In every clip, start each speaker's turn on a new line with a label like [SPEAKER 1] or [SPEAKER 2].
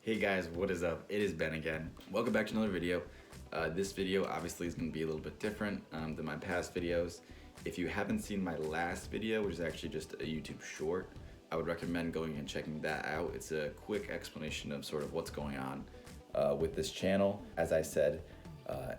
[SPEAKER 1] Hey guys, what is up? It is Ben again. Welcome back to another video. This video obviously is going to be a little bit different than my past videos. If you haven't seen my last video, which is actually just a YouTube short, I would recommend going and checking that out. It's a quick explanation of sort of what's going on with this channel. As I said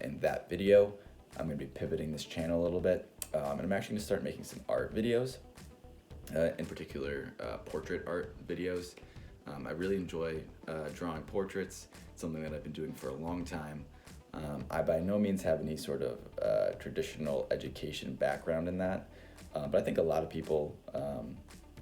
[SPEAKER 1] in that video, I'm going to be pivoting this channel a little bit, and I'm actually going to start making some art videos, in particular portrait art videos. I really enjoy drawing portraits. It's something that I've been doing for a long time. I by no means have any sort of traditional education background in that, but I think a lot of people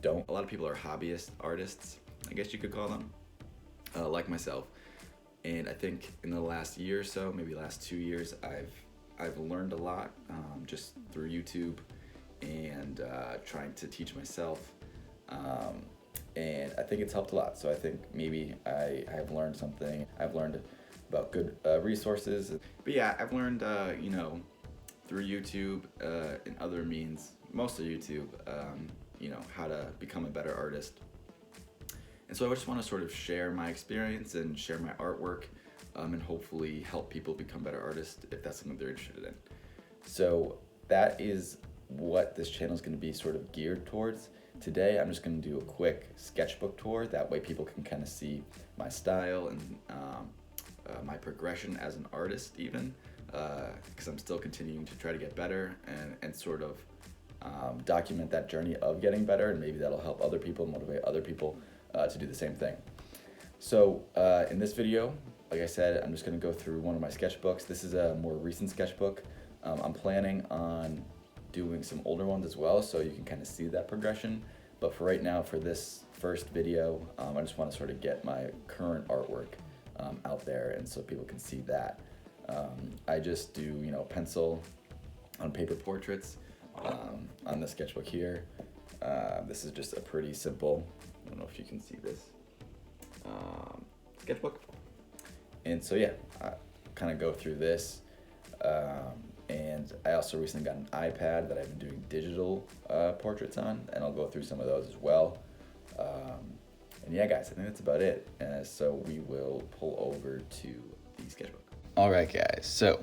[SPEAKER 1] don't. A lot of people are hobbyist artists, I guess you could call them, like myself. And I think in the last year or so, maybe last 2 years, I've learned a lot just through YouTube and trying to teach myself. And I think it's helped a lot. So I think maybe I have learned something. I've learned about good resources. But yeah, I've learned, through YouTube and other means, mostly YouTube, how to become a better artist. And so I just want to sort of share my experience and share my artwork, and hopefully help people become better artists if that's something they're interested in. So that is what this channel is going to be sort of geared towards. Today I'm just going to do a quick sketchbook tour, that way people can kind of see my style and my progression as an artist even, because I'm still continuing to try to get better and sort of document that journey of getting better, and maybe that'll help other people, motivate other people to do the same thing. So in this video, like I said, I'm just going to go through one of my sketchbooks. This is a more recent sketchbook. I'm planning on doing some older ones as well, so you can kind of see that progression. But for right now, for this first video, I just want to sort of get my current artwork out there, and so people can see that. I just do, pencil on paper portraits on the sketchbook here. This is just a pretty simple, I don't know if you can see this, sketchbook. And so yeah, I kind of go through this. And I also recently got an iPad that I've been doing digital portraits on, and I'll go through some of those as well. And yeah, guys, I think that's about it. So we will pull over to the sketchbook. All right, guys, so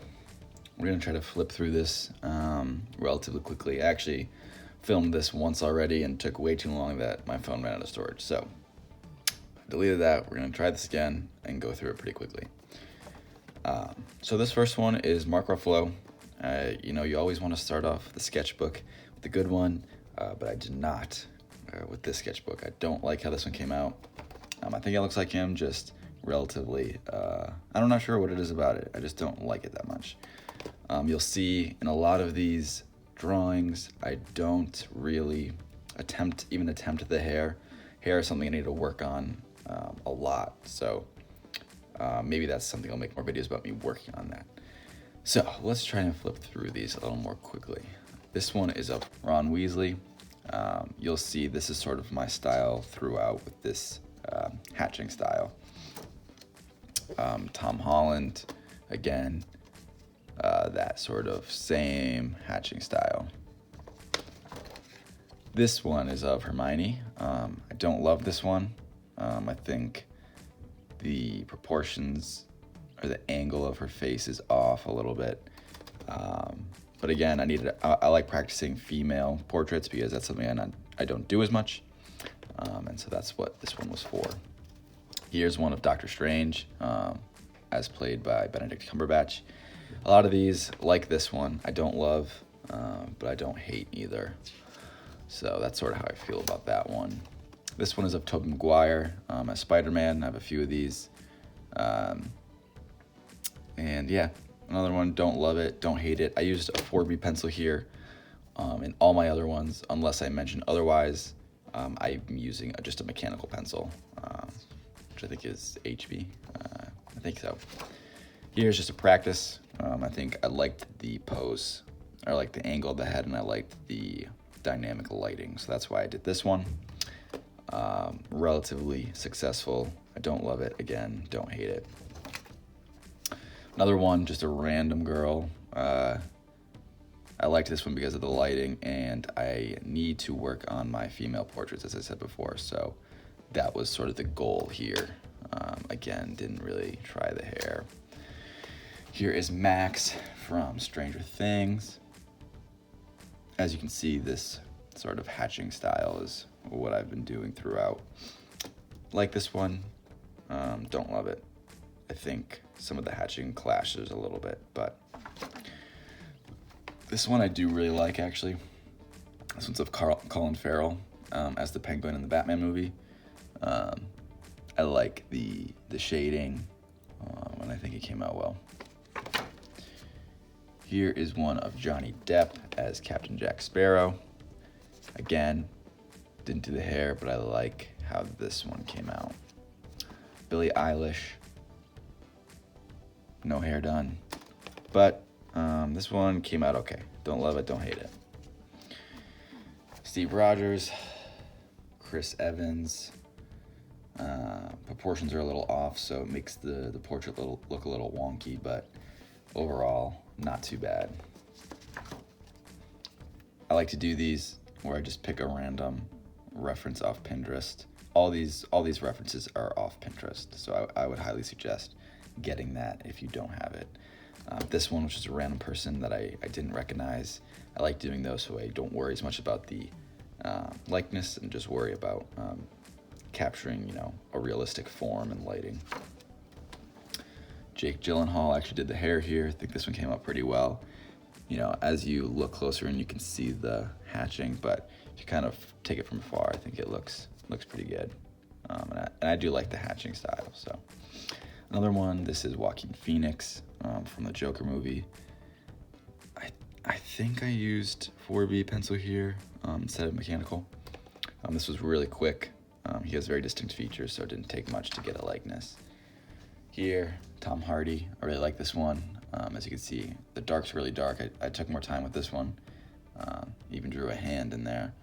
[SPEAKER 1] we're gonna try to flip through this relatively quickly. I actually filmed this once already and took way too long that my phone ran out of storage. So I deleted that. We're gonna try this again and go through it pretty quickly. So this first one is Mark Ruffalo. You always want to start off the sketchbook with a good one, but I did not with this sketchbook. I don't like how this one came out. I think it looks like him, just relatively, I'm not sure what it is about it. I just don't like it that much. You'll see in a lot of these drawings, I don't really attempt the hair. Hair is something I need to work on a lot, so maybe that's something I'll make more videos about me working on that. So let's try and flip through these a little more quickly. This one is of Ron Weasley. You'll see this is sort of my style throughout with this hatching style. Tom Holland, again, that sort of same hatching style. This one is of Hermione. I don't love this one. I think the proportions or the angle of her face is off a little bit. But again, I like practicing female portraits because that's something I don't do as much. And so that's what this one was for. Here's one of Doctor Strange, as played by Benedict Cumberbatch. A lot of these, like this one, I don't love, but I don't hate either. So that's sort of how I feel about that one. This one is of Tobey Maguire as Spider-Man. I have a few of these. And yeah, another one, don't love it, don't hate it. I used a 4B pencil here in all my other ones, unless I mention otherwise. I'm using just a mechanical pencil, which I think is HB. I think so. Here's just a practice. I think I liked the pose. I liked the angle of the head, and I liked the dynamic lighting. So that's why I did this one. Relatively successful. I don't love it. Again, don't hate it. Another one, just a random girl. I liked this one because of the lighting, and I need to work on my female portraits, as I said before. So that was sort of the goal here. Again, didn't really try the hair. Here is Max from Stranger Things. As you can see, this sort of hatching style is what I've been doing throughout. Like this one, don't love it. I think some of the hatching clashes a little bit, but this one I do really like, actually. This one's of Colin Farrell as the Penguin in the Batman movie. I like the shading, and I think it came out well. Here is one of Johnny Depp as Captain Jack Sparrow. Again, didn't do the hair, but I like how this one came out. Billie Eilish, no hair done, but this one came out okay. Don't love it, don't hate it. Steve Rogers, Chris Evans. Proportions are a little off, so it makes the portrait look a little wonky, but overall, not too bad. I like to do these where I just pick a random reference off Pinterest. All these references are off Pinterest, so I would highly suggest getting that if you don't have it. This one, which is a random person that I didn't recognize, I like doing those so I don't worry as much about the likeness and just worry about capturing, a realistic form and lighting. Jake Gyllenhaal actually did the hair here. I think this one came out pretty well. As you look closer and you can see the hatching, but if you kind of take it from afar, I think it looks pretty good. And I do like the hatching style. So another one, this is Joaquin Phoenix from the Joker movie. I think I used 4B pencil here instead of mechanical. This was really quick. He has very distinct features, so it didn't take much to get a likeness. Here, Tom Hardy. I really like this one. As you can see, the dark's really dark. I took more time with this one. Even drew a hand in there.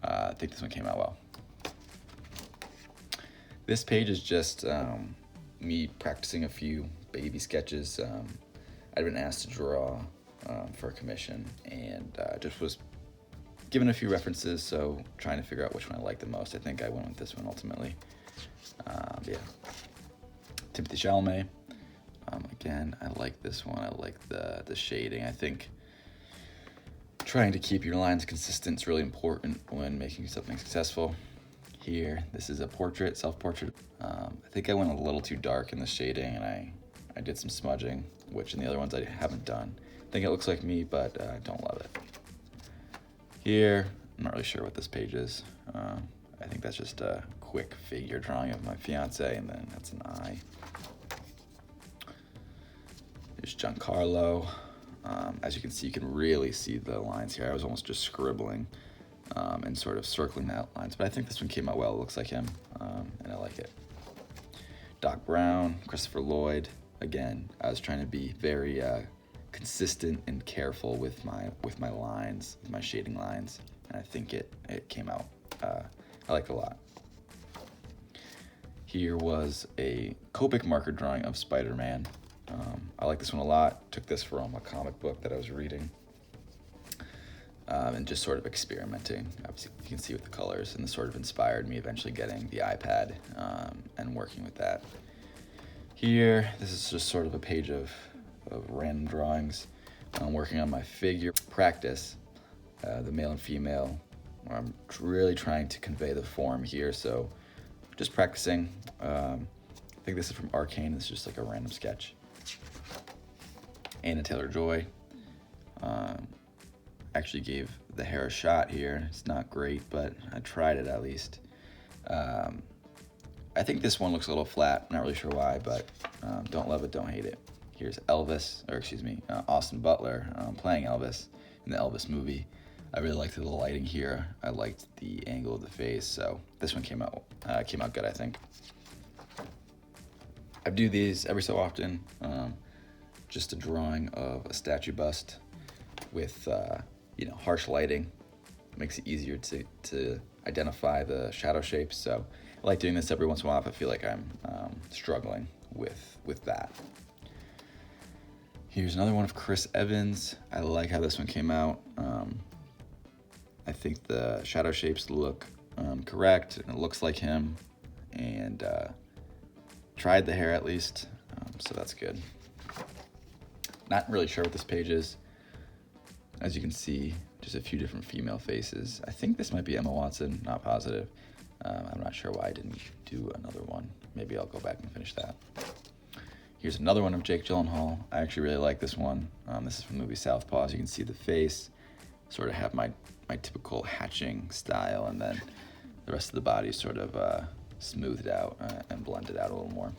[SPEAKER 1] I think this one came out well. This page is just me practicing a few baby sketches. I'd been asked to draw for a commission, and just was given a few references, so trying to figure out which one I liked the most. I think I went with this one ultimately. Yeah. Timothée Chalamet. Again, I like this one. I like the shading. I think trying to keep your lines consistent is really important when making something successful. Here, this is a portrait, self-portrait. I think I went a little too dark in the shading, and I did some smudging, which in the other ones I haven't done. I think it looks like me, but I don't love it. Here, I'm not really sure what this page is. I think that's just a quick figure drawing of my fiance, and then that's an eye. Here's Giancarlo. As you can see, you can really see the lines here. I was almost just scribbling and sort of circling the outlines, but I think this one came out well. It looks like him, and I like it. Doc Brown, Christopher Lloyd. Again, I was trying to be very consistent and careful with my lines, with my shading lines, and I think it came out. I liked it a lot. Here was a Copic marker drawing of Spider-Man. I like this one a lot. Took this from a comic book that I was reading, and just sort of experimenting. Obviously, you can see with the colors, and this sort of inspired me eventually getting the iPad and working with that. Here, this is just sort of a page of random drawings. I'm working on my figure practice, the male and female. I'm really trying to convey the form here, so just practicing. I think this is from Arcane. This is just like a random sketch. Anna Taylor-Joy. Actually gave the hair a shot here. It's not great, but I tried it at least. I think this one looks a little flat. Not really sure why, but don't love it, don't hate it. Here's Elvis, or excuse me, Austin Butler playing Elvis in the Elvis movie. I really liked the lighting here. I liked the angle of the face, so this one came out good, I think. I do these every so often. Just a drawing of a statue bust with harsh lighting. Makes it easier to identify the shadow shapes. So I like doing this every once in a while if I feel like I'm struggling with that. Here's another one of Chris Evans. I like how this one came out. I think the shadow shapes look correct, and it looks like him. And tried the hair at least, so that's good. Not really sure what this page is. As you can see, just a few different female faces. I think this might be Emma Watson, not positive. I'm not sure why I didn't do another one. Maybe I'll go back and finish that. Here's another one of Jake Gyllenhaal. I actually really like this one. This is from the movie Southpaw. As you can see the face, sort of have my typical hatching style, and then the rest of the body is sort of smoothed out and blended out a little more.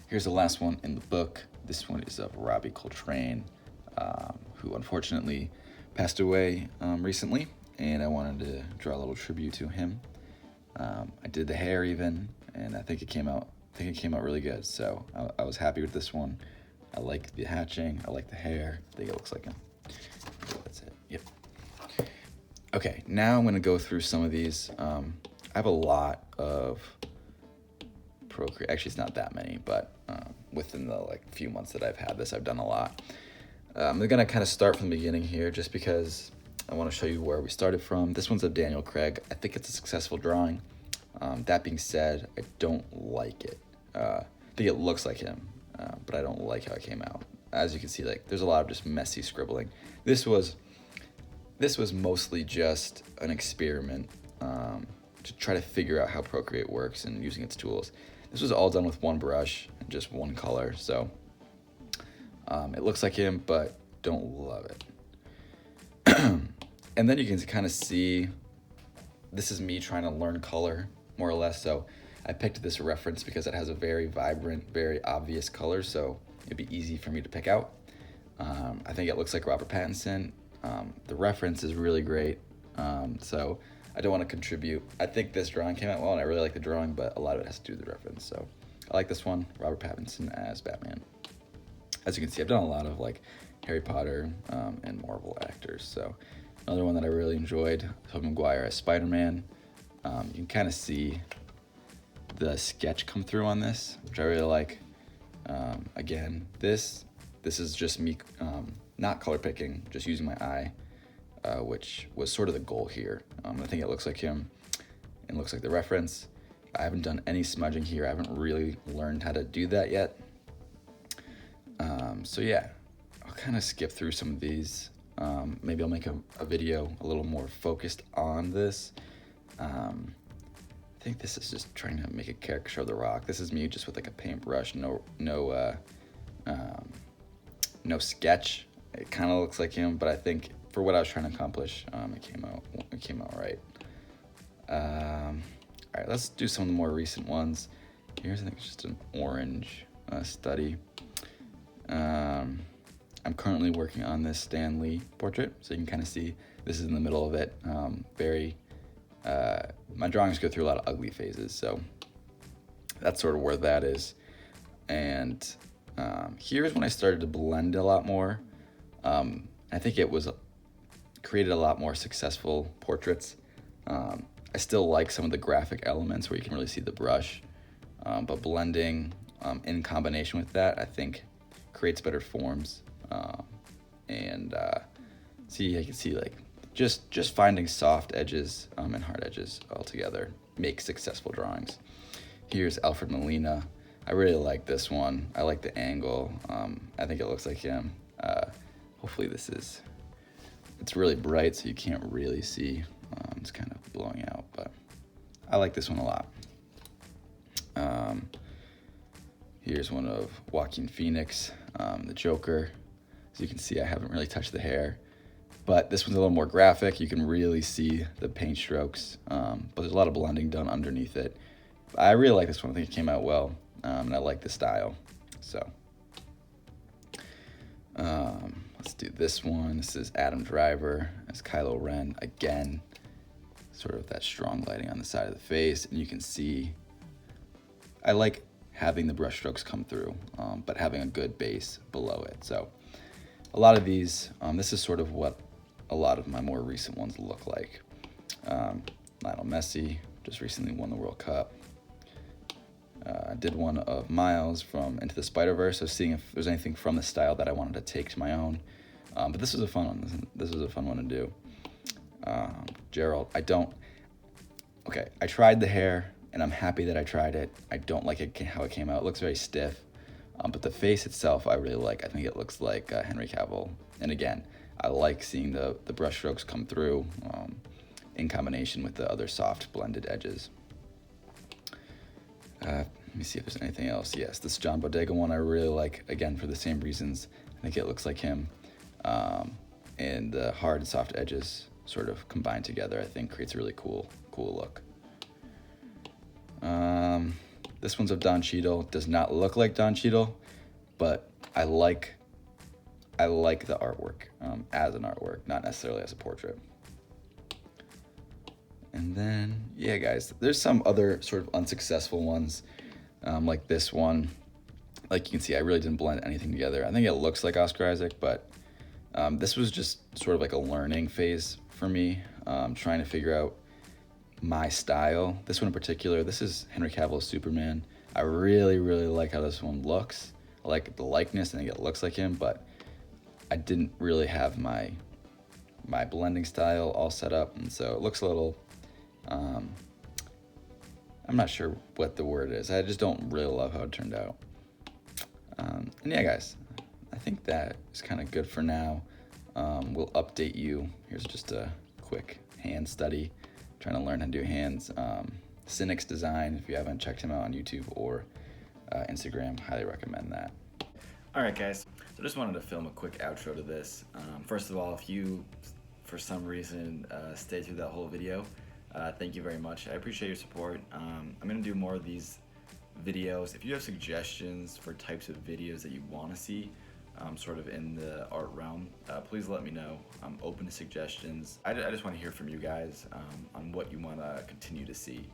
[SPEAKER 1] Here's the last one in the book. This one is of Robbie Coltrane, who unfortunately passed away recently, and I wanted to draw a little tribute to him. I did the hair even, and I think it came out really good. So I was happy with this one. I like the hatching. I like the hair. I think it looks like him. That's it. Yep. Okay, now I'm going to go through some of these. I have a lot of Procreate. Actually, it's not that many, but within the few months that I've had this, I've done a lot. I'm going to kind of start from the beginning here, just because I want to show you where we started from. This one's of Daniel Craig. I think it's a successful drawing. That being said, I don't like it. I think it looks like him, but I don't like how it came out. As you can see, there's a lot of just messy scribbling. This was mostly just an experiment to try to figure out how Procreate works and using its tools. This was all done with one brush and just one color, so it looks like him, but don't love it. And then you can kind of see, this is me trying to learn color, more or less. So I picked this reference because it has a very vibrant, very obvious color, so it'd be easy for me to pick out. I think it looks like Robert Pattinson. The reference is really great, so I don't want to contribute. I think this drawing came out well, and I really like the drawing, but a lot of it has to do with the reference. So I like this one, Robert Pattinson as Batman. As you can see, I've done a lot of Harry Potter and Marvel actors. So another one that I really enjoyed, Tobey Maguire as Spider-Man. You can kind of see the sketch come through on this, which I really like. Again, this is just me not color picking, just using my eye, which was sort of the goal here. I think it looks like him and looks like the reference. I haven't done any smudging here. I haven't really learned how to do that yet. So yeah, I'll kind of skip through some of these. Maybe I'll make a video a little more focused on this. I think this is just trying to make a caricature of The Rock. This is me just with a paintbrush, no sketch. It kind of looks like him, but I think for what I was trying to accomplish, it came out right. All right, let's do some of the more recent ones. Here's, I think it's just an orange study. I'm currently working on this Stan Lee portrait, so you can kind of see this is in the middle of it. My drawings go through a lot of ugly phases, so that's sort of where that is. And here's when I started to blend a lot more. I think it was created a lot more successful portraits. I still like some of the graphic elements where you can really see the brush, but blending in combination with that, I think creates better forms. See, you can see just finding soft edges and hard edges all together make successful drawings. Here's Alfred Molina. I really like this one. I like the angle. I think it looks like him. Hopefully it's really bright so you can't really see. It's kind of blowing out, but I like this one a lot. Here's one of Joaquin Phoenix, the Joker. As you can see, I haven't really touched the hair, but this one's a little more graphic. You can really see the paint strokes, but there's a lot of blending done underneath it. I really like this one. I think it came out well, and I like the style. So let's do this one. This is Adam Driver as Kylo Ren. Again, sort of that strong lighting on the side of the face, and you can see I like having the brush strokes come through, but having a good base below it. So a lot of these, this is sort of what a lot of my more recent ones look like. Lionel Messi just recently won the World Cup. I did one of Miles from Into the Spider-Verse, so seeing if there's anything from the style that I wanted to take to my own. But this was a fun one. This was a fun one to do. Gerald, I tried the hair. and I'm happy that I tried it. I don't like it how it came out. It looks very stiff, but the face itself I really like. I think it looks like Henry Cavill. And again, I like seeing the brush strokes come through in combination with the other soft blended edges. Let me see if there's anything else. Yes, this John Bodega one I really like, again, for the same reasons. I think it looks like him. And the hard and soft edges sort of combined together, I think creates a really cool look. This one's of Don Cheadle. Does not look like Don Cheadle, but I like the artwork as an artwork, not necessarily as a portrait. And then, yeah, guys, there's some other sort of unsuccessful ones, like this one. Like you can see, I really didn't blend anything together. I think it looks like Oscar Isaac, but this was just sort of like a learning phase for me, trying to figure out my style. This one in particular, this is Henry Cavill's Superman. I really, really like how this one looks. I like the likeness. I think it looks like him, but I didn't really have my blending style all set up, and so it looks a little, I'm not sure what the word is. I just don't really love how it turned out. And yeah, guys, I think that is kind of good for now. We'll update you. Here's just a quick hand study, trying to learn how to do hands. Cynic's Design, if you haven't checked him out on YouTube or Instagram, highly recommend that. All right, guys, so I just wanted to film a quick outro to this. First of all, if you, for some reason, stayed through that whole video, thank you very much. I appreciate your support. I'm gonna do more of these videos. If you have suggestions for types of videos that you want to see, sort of in the art realm, please let me know. I'm open to suggestions. I just want to hear from you guys on what you want to continue to see.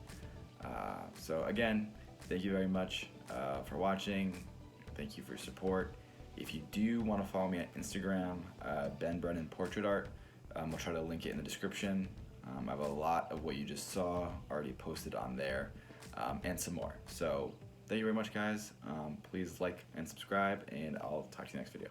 [SPEAKER 1] So again, thank you very much for watching. Thank you for your support. If you do want to follow me on Instagram, Ben Brennan Portrait Art, I'll try to link it in the description. I have a lot of what you just saw already posted on there, and some more. So thank you very much, guys. Please like and subscribe, and I'll talk to you next video.